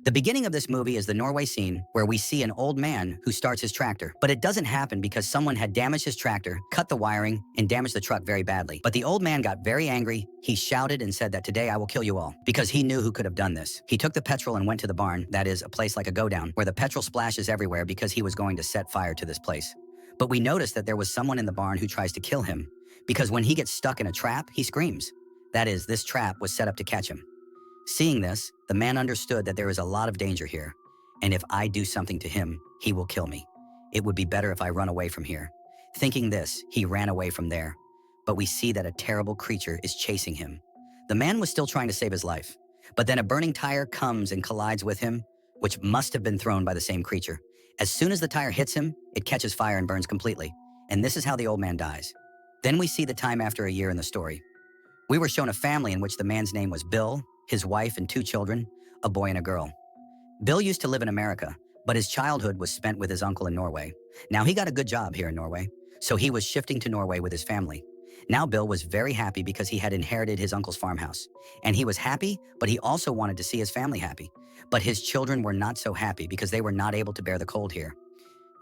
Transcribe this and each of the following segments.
The beginning of this movie is the Norway scene where we see an old man who starts his tractor. But it doesn't happen because someone had damaged his tractor, cut the wiring, and damaged the truck very badly. But the old man got very angry. He shouted and said that today I will kill you all, because he knew who could have done this. He took the petrol and went to the barn, that is, a place like a go-down, where the petrol splashes everywhere because he was going to set fire to this place. But we noticed that there was someone in the barn who tries to kill him, because when he gets stuck in a trap, he screams. That is, this trap was set up to catch him. Seeing this, the man understood that there is a lot of danger here, and if I do something to him, he will kill me. It would be better if I run away from here. Thinking this, he ran away from there, but we see that a terrible creature is chasing him. The man was still trying to save his life, but then a burning tire comes and collides with him, which must have been thrown by the same creature. As soon as the tire hits him, it catches fire and burns completely, and this is how the old man dies. Then we see the time after a year in the story. We were shown a family in which the man's name was Bill, his wife and 2 children, a boy and a girl. Bill used to live in America, but his childhood was spent with his uncle in Norway. Now he got a good job here in Norway, so he was shifting to Norway with his family. Now Bill was very happy because he had inherited his uncle's farmhouse. And he was happy, but he also wanted to see his family happy. But his children were not so happy because they were not able to bear the cold here.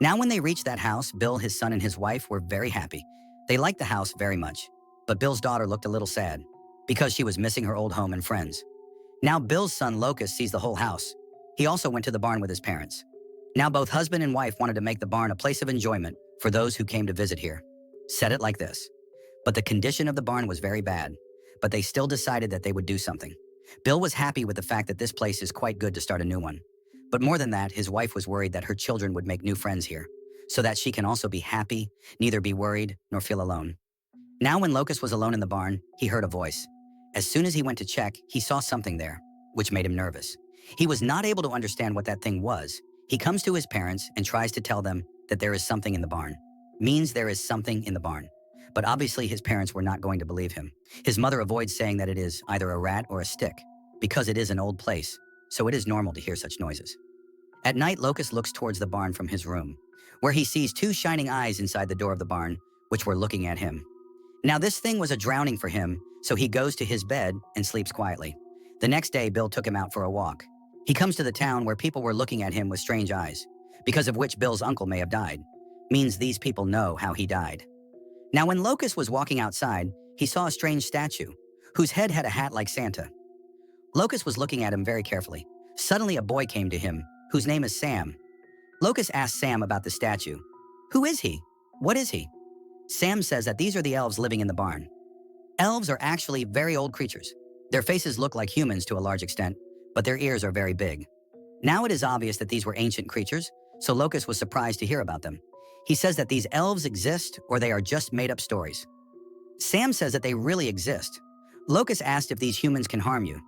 Now when they reached that house, Bill, his son, and his wife were very happy. They liked the house very much. But Bill's daughter looked a little sad because she was missing her old home and friends. Now Bill's son Locust sees the whole house. He also went to the barn with his parents. Now both husband and wife wanted to make the barn a place of enjoyment for those who came to visit here. Said it like this. But the condition of the barn was very bad, but they still decided that they would do something. Bill was happy with the fact that this place is quite good to start a new one. But more than that, his wife was worried that her children would make new friends here, so that she can also be happy, neither be worried nor feel alone. Now when Locust was alone in the barn, he heard a voice. As soon as he went to check, he saw something there, which made him nervous. He was not able to understand what that thing was. He comes to his parents and tries to tell them that there is something in the barn. Means there is something in the barn. But obviously his parents were not going to believe him. His mother avoids saying that it is either a rat or a stick, because it is an old place, so it is normal to hear such noises. At night, Locust looks towards the barn from his room, where he sees 2 shining eyes inside the door of the barn, which were looking at him. Now this thing was a drowning for him, so he goes to his bed and sleeps quietly. The next day, Bill took him out for a walk. He comes to the town where people were looking at him with strange eyes, because of which Bill's uncle may have died. Means these people know how he died. Now when Locust was walking outside, he saw a strange statue, whose head had a hat like Santa. Locust was looking at him very carefully. Suddenly a boy came to him, whose name is Sam. Locust asked Sam about the statue. Who is he? What is he? Sam says that these are the elves living in the barn. Elves are actually very old creatures. Their faces look like humans to a large extent, but their ears are very big. Now it is obvious that these were ancient creatures, so Locust was surprised to hear about them. He says that these elves exist or they are just made-up stories. Sam says that they really exist. Locust asked if these humans can harm you.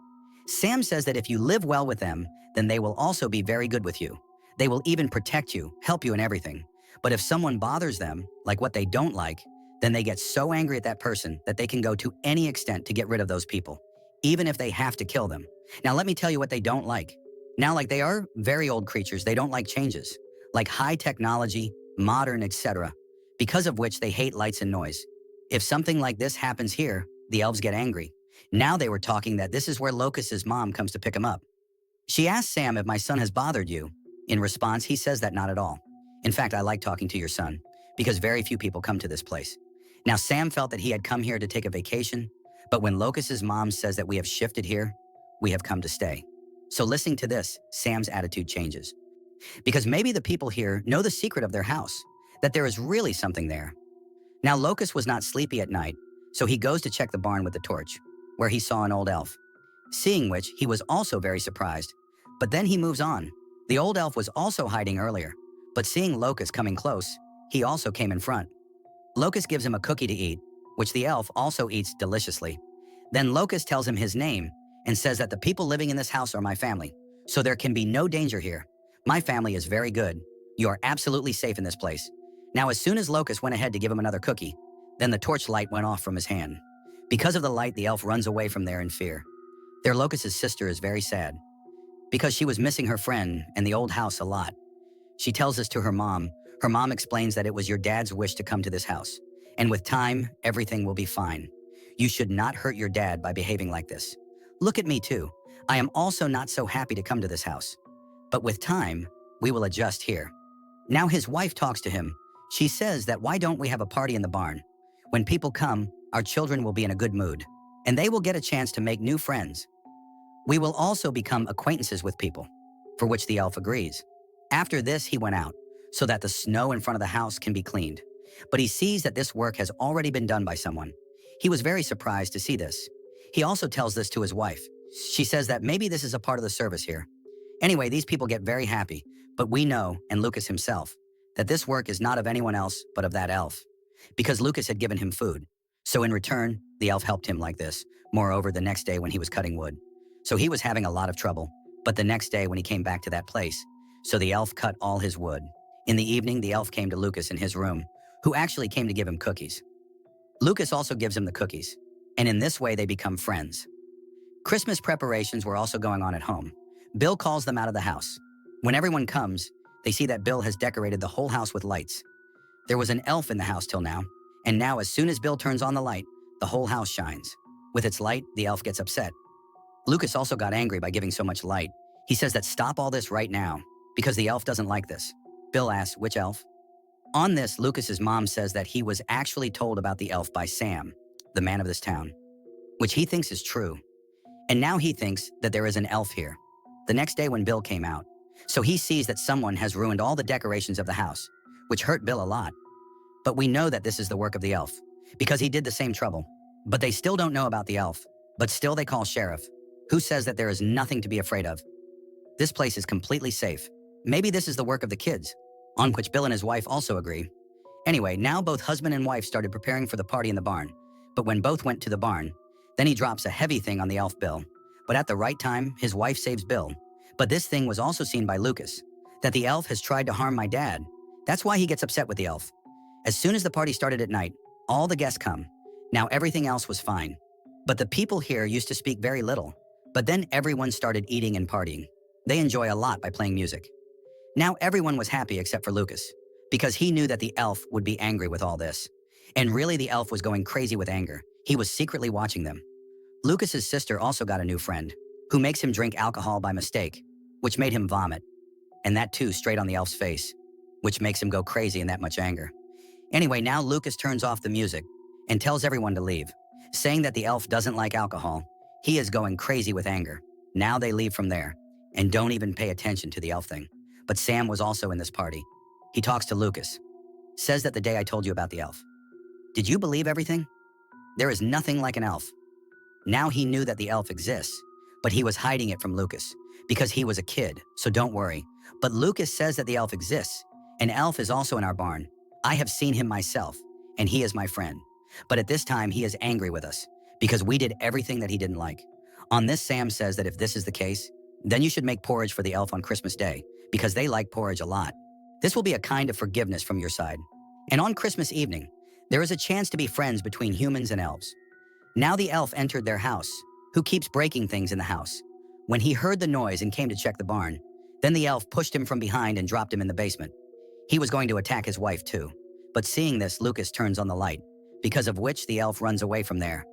Sam says that if you live well with them, then they will also be very good with you. They will even protect you, help you in everything. But if someone bothers them, like what they don't like, then they get so angry at that person that they can go to any extent to get rid of those people, even if they have to kill them. Now let me tell you what they don't like. Now, like they are very old creatures, they don't like changes, like high technology, modern, etc., because of which they hate lights and noise. If something like this happens here, the elves get angry. Now they were talking that this is where Locust's mom comes to pick him up. She asked Sam if my son has bothered you. In response, he says that not at all. In fact, I like talking to your son, because very few people come to this place. Now, Sam felt that he had come here to take a vacation, but when Locust's mom says that we have shifted here, we have come to stay. So listening to this, Sam's attitude changes. Because maybe the people here know the secret of their house, that there is really something there. Now, Locust was not sleepy at night, so he goes to check the barn with the torch, where he saw an old elf. Seeing which, he was also very surprised. But then he moves on. The old elf was also hiding earlier, but seeing Locust coming close, he also came in front. Locust gives him a cookie to eat, which the elf also eats deliciously. Then Locust tells him his name and says that the people living in this house are my family, so there can be no danger here. My family is very good. You are absolutely safe in this place. Now, as soon as Locust went ahead to give him another cookie, then the torch light went off from his hand. Because of the light, the elf runs away from there in fear. Their Locust's sister is very sad, because she was missing her friend and the old house a lot. She tells this to her mom. Her mom explains that it was your dad's wish to come to this house, and with time, everything will be fine. You should not hurt your dad by behaving like this. Look at me too. I am also not so happy to come to this house. But with time, we will adjust here. Now his wife talks to him. She says that why don't we have a party in the barn? When people come, our children will be in a good mood, and they will get a chance to make new friends. We will also become acquaintances with people, for which the elf agrees. After this, he went out, so that the snow in front of the house can be cleaned. But he sees that this work has already been done by someone. He was very surprised to see this. He also tells this to his wife. She says that maybe this is a part of the service here. Anyway, these people get very happy, but we know, and Lucas himself, that this work is not of anyone else but of that elf, because Lucas had given him food. So in return, the elf helped him like this. Moreover, the next day when he was cutting wood. So he was having a lot of trouble, but the next day when he came back to that place, so the elf cut all his wood. In the evening, the elf came to Lucas in his room, who actually came to give him cookies. Lucas also gives him the cookies, and in this way they become friends. Christmas preparations were also going on at home. Bill calls them out of the house. When everyone comes, they see that Bill has decorated the whole house with lights. There was an elf in the house till now, and now as soon as Bill turns on the light, the whole house shines. With its light, the elf gets upset. Lucas also got angry by giving so much light. He says that stop all this right now, because the elf doesn't like this. Bill asks, which elf? On this, Lucas's mom says that he was actually told about the elf by Sam, the man of this town, which he thinks is true. And now he thinks that there is an elf here. The next day when Bill came out, so he sees that someone has ruined all the decorations of the house, which hurt Bill a lot. But we know that this is the work of the elf, because he did the same trouble. But they still don't know about the elf, but still they call sheriff, who says that there is nothing to be afraid of. This place is completely safe. Maybe this is the work of the kids, on which Bill and his wife also agree. Anyway, now both husband and wife started preparing for the party in the barn. But when both went to the barn, then he drops a heavy thing on the elf Bill. But at the right time, his wife saves Bill. But this thing was also seen by Lucas, that the elf has tried to harm my dad. That's why he gets upset with the elf. As soon as the party started at night, all the guests come. Now everything else was fine. But the people here used to speak very little. But then everyone started eating and partying. They enjoy a lot by playing music. Now everyone was happy except for Lucas, because he knew that the elf would be angry with all this. And really the elf was going crazy with anger. He was secretly watching them. Lucas's sister also got a new friend, who makes him drink alcohol by mistake, which made him vomit. And that too straight on the elf's face, which makes him go crazy in that much anger. Anyway, now Lucas turns off the music and tells everyone to leave, saying that the elf doesn't like alcohol. He is going crazy with anger. Now they leave from there and don't even pay attention to the elf thing. But Sam was also in this party. He talks to Lucas, says that the day I told you about the elf. Did you believe everything? There is nothing like an elf. Now he knew that the elf exists, but he was hiding it from Lucas because he was a kid, so don't worry. But Lucas says that the elf exists. An elf is also in our barn. I have seen him myself, and he is my friend. But at this time, he is angry with us because we did everything that he didn't like. On this, Sam says that if this is the case, then you should make porridge for the elf on Christmas Day because they like porridge a lot. This will be a kind of forgiveness from your side. And on Christmas evening, there is a chance to be friends between humans and elves. Now the elf entered their house, who keeps breaking things in the house. When he heard the noise and came to check the barn, then the elf pushed him from behind and dropped him in the basement. He was going to attack his wife too. But seeing this, Lucas turns on the light, because of which the elf runs away from there.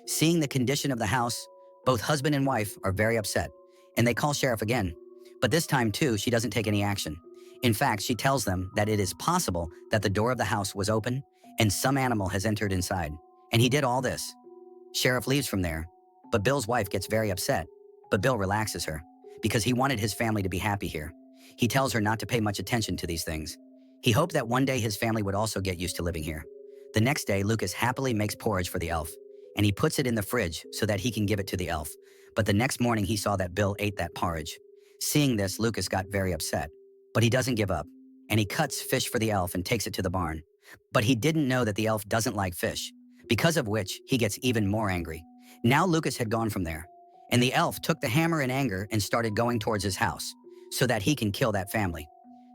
Seeing the condition of the house, both husband and wife are very upset, and they call sheriff again. But this time too, she doesn't take any action. In fact, she tells them that it is possible that the door of the house was open and some animal has entered inside. And he did all this. Sheriff leaves from there, but Bill's wife gets very upset. But Bill relaxes her, because he wanted his family to be happy here. He tells her not to pay much attention to these things. He hoped that one day his family would also get used to living here. The next day, Lucas happily makes porridge for the elf, and he puts it in the fridge so that he can give it to the elf. But the next morning, he saw that Bill ate that porridge. Seeing this, Lucas got very upset, but he doesn't give up, and he cuts fish for the elf and takes it to the barn. But he didn't know that the elf doesn't like fish, because of which he gets even more angry. Now Lucas had gone from there, and the elf took the hammer in anger and started going towards his house so that he can kill that family.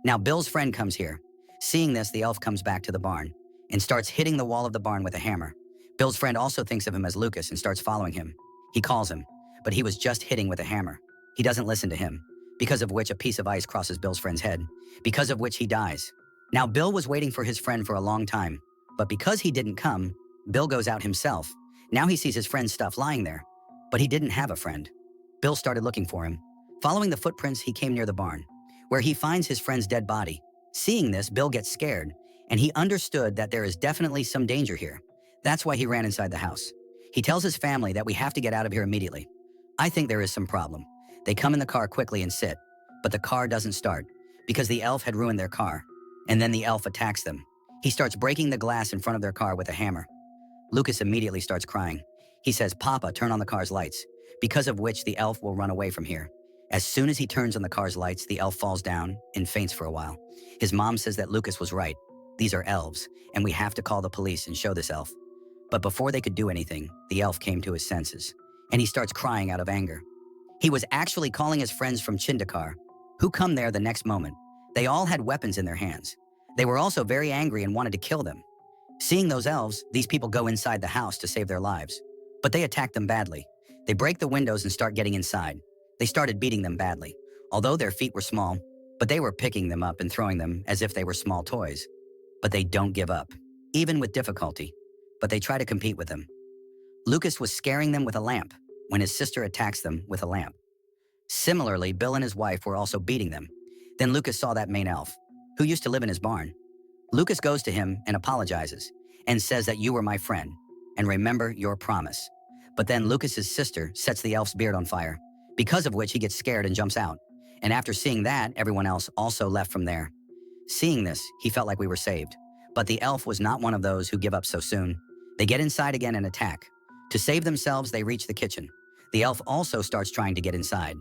Now Bill's friend comes here. Seeing this, the elf comes back to the barn and starts hitting the wall of the barn with a hammer. Bill's friend also thinks of him as Lucas and starts following him. He calls him, but he was just hitting with a hammer. He doesn't listen to him, because of which a piece of ice crosses Bill's friend's head, because of which he dies. Now Bill was waiting for his friend for a long time, but because he didn't come, Bill goes out himself. Now he sees his friend's stuff lying there, but he didn't have a friend. Bill started looking for him. Following the footprints, he came near the barn. where he finds his friend's dead body. Seeing this, Bill gets scared, and he understood that there is definitely some danger here. That's why he ran inside the house. He tells his family that we have to get out of here immediately. I think there is some problem. They come in the car quickly and sit, but the car doesn't start because the elf had ruined their car. And then the elf attacks them. He starts breaking the glass in front of their car with a hammer. Lucas immediately starts crying. He says, "Papa, turn on the car's lights," because of which the elf will run away from here. As soon as he turns on the car's lights, the elf falls down and faints for a while. His mom says that Lucas was right. These are elves, and we have to call the police and show this elf. But before they could do anything, the elf came to his senses, and he starts crying out of anger. He was actually calling his friends from Chindakar, who come there the next moment. They all had weapons in their hands. They were also very angry and wanted to kill them. Seeing those elves, these people go inside the house to save their lives. But they attack them badly. They break the windows and start getting inside. They started beating them badly. Although their feet were small, but they were picking them up and throwing them as if they were small toys. But they don't give up, even with difficulty. But they try to compete with them. Lucas was scaring them with a lamp when his sister attacks them with a lamp. Similarly, Bill and his wife were also beating them. Then Lucas saw that main elf, who used to live in his barn. Lucas goes to him and apologizes and says that you were my friend and remember your promise. But then Lucas's sister sets the elf's beard on fire, because of which he gets scared and jumps out. And after seeing that, everyone else also left from there. Seeing this, he felt like we were saved. But the elf was not one of those who give up so soon. They get inside again and attack. To save themselves, they reach the kitchen. The elf also starts trying to get inside.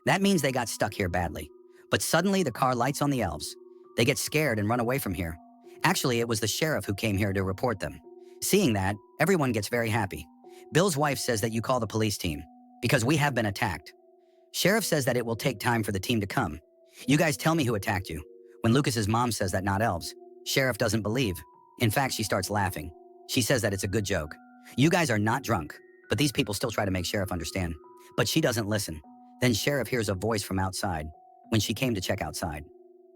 That means they got stuck here badly. But suddenly the car lights on the elves. They get scared and run away from here. Actually, it was the sheriff who came here to report them. Seeing that, everyone gets very happy. Bill's wife says that you call the police team, because we have been attacked. Sheriff says that it will take time for the team to come. You guys tell me who attacked you. When Lucas's mom says that not elves, Sheriff doesn't believe. In fact, she starts laughing. She says that it's a good joke. You guys are not drunk, but these people still try to make Sheriff understand. But she doesn't listen. Then Sheriff hears a voice from outside when she came to check outside.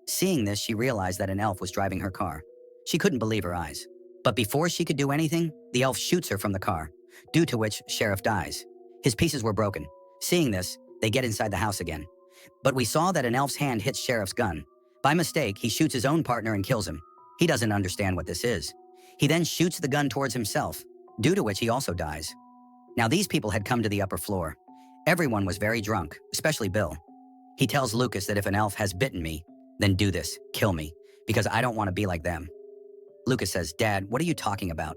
Seeing this, she realized that an elf was driving her car. She couldn't believe her eyes. But before she could do anything, the elf shoots her from the car, due to which Sheriff dies. His pieces were broken. Seeing this, they get inside the house again. But we saw that an elf's hand hits Sheriff's gun. By mistake, he shoots his own partner and kills him. He doesn't understand what this is. He then shoots the gun towards himself, due to which he also dies. Now these people had come to the upper floor. Everyone was very drunk, especially Bill. He tells Lucas that if an elf has bitten me, then do this, kill me, because I don't want to be like them. Lucas says, "Dad, what are you talking about?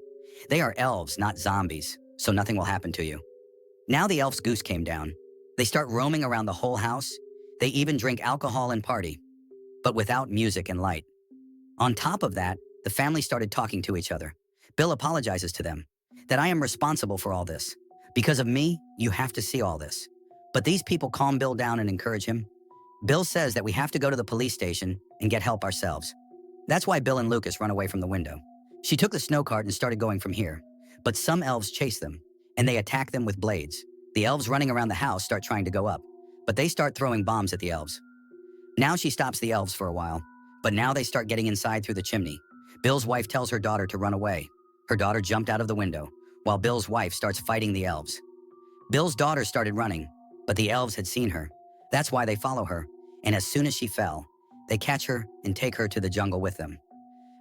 They are elves, not zombies, so nothing will happen to you." Now the elf's goose came down. They start roaming around the whole house. They even drink alcohol and party, but without music and light. On top of that, the family started talking to each other. Bill apologizes to them, that I am responsible for all this. Because of me, you have to see all this. But these people calm Bill down and encourage him. Bill says that we have to go to the police station and get help ourselves. That's why Bill and Lucas run away from the window. She took the snow cart and started going from here. But some elves chase them, and they attack them with blades. The elves running around the house start trying to go up, but they start throwing bombs at the elves. Now she stops the elves for a while, but now they start getting inside through the chimney. Bill's wife tells her daughter to run away. Her daughter jumped out of the window, while Bill's wife starts fighting the elves. Bill's daughter started running, but the elves had seen her. That's why they follow her, and as soon as she fell, they catch her and take her to the jungle with them.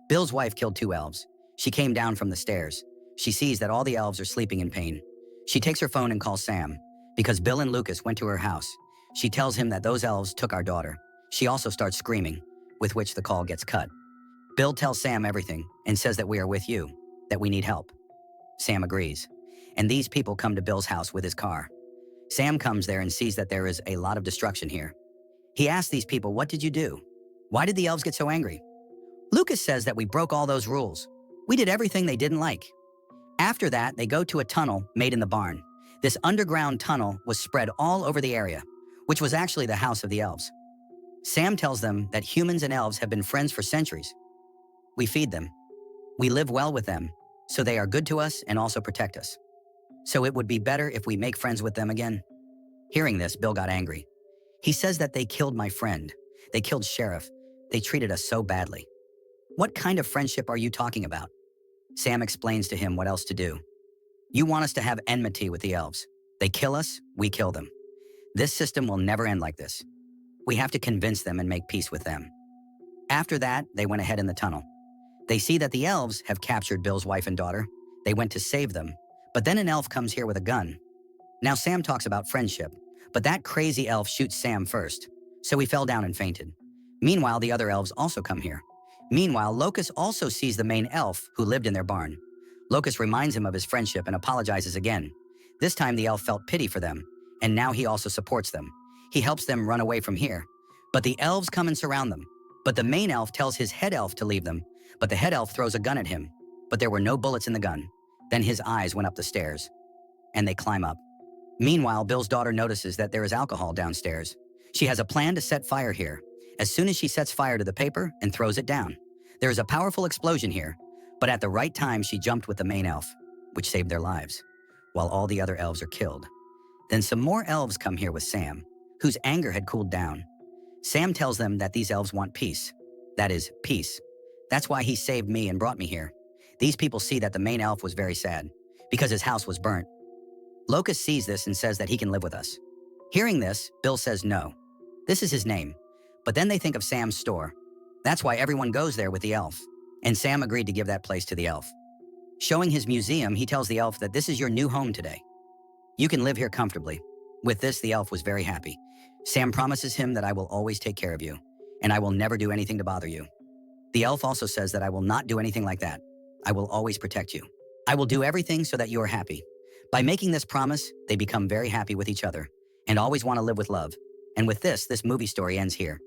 Bill's wife killed 2 elves. She came down from the stairs. She sees that all the elves are sleeping in pain. She takes her phone and calls Sam, because Bill and Lucas went to her house. She tells him that those elves took our daughter. She also starts screaming, with which the call gets cut. Bill tells Sam everything and says that we are with you, that we need help. Sam agrees, and these people come to Bill's house with his car. Sam comes there and sees that there is a lot of destruction here. He asks these people, "What did you do? Why did the elves get so angry?" Lucas says that we broke all those rules. We did everything they didn't like. After that, they go to a tunnel made in the barn. This underground tunnel was spread all over the area, which was actually the house of the elves. Sam tells them that humans and elves have been friends for centuries. We feed them. We live well with them, so they are good to us and also protect us. So it would be better if we make friends with them again. Hearing this, Bill got angry. He says that they killed my friend. They killed Sheriff. They treated us so badly. What kind of friendship are you talking about? Sam explains to him what else to do. You want us to have enmity with the elves. They kill us, we kill them. This system will never end like this. We have to convince them and make peace with them. After that, they went ahead in the tunnel. They see that the elves have captured Bill's wife and daughter. They went to save them. But then an elf comes here with a gun. Now Sam talks about friendship, but that crazy elf shoots Sam first, so he fell down and fainted. Meanwhile, the other elves also come here. Meanwhile, Locust also sees the main elf who lived in their barn. Locust reminds him of his friendship and apologizes again. This time the elf felt pity for them, and now he also supports them. He helps them run away from here. But the elves come and surround them. But the main elf tells his head elf to leave them, but the head elf throws a gun at him. But there were no bullets in the gun. Then his eyes went up the stairs, and they climb up. Meanwhile, Bill's daughter notices that there is alcohol downstairs. She has a plan to set fire here. As soon as she sets fire to the paper and throws it down, there is a powerful explosion here, but at the right time she jumped with the main elf, which saved their lives, while all the other elves are killed. Then some more elves come here with Sam, whose anger had cooled down. Sam tells them that these elves want peace. That is, peace. That's why he saved me and brought me here. These people see that the main elf was very sad, because his house was burnt. Locust sees this and says that he can live with us. Hearing this, Bill says no. This is his name. But then they think of Sam's store. That's why everyone goes there with the elf. And Sam agreed to give that place to the elf. Showing his museum, he tells the elf that this is your new home today. You can live here comfortably. With this, the elf was very happy. Sam promises him that I will always take care of you, and I will never do anything to bother you. The elf also says that I will not do anything like that. I will always protect you. I will do everything so that you are happy. By making this promise, they become very happy with each other and always want to live with love. And with this movie story ends here.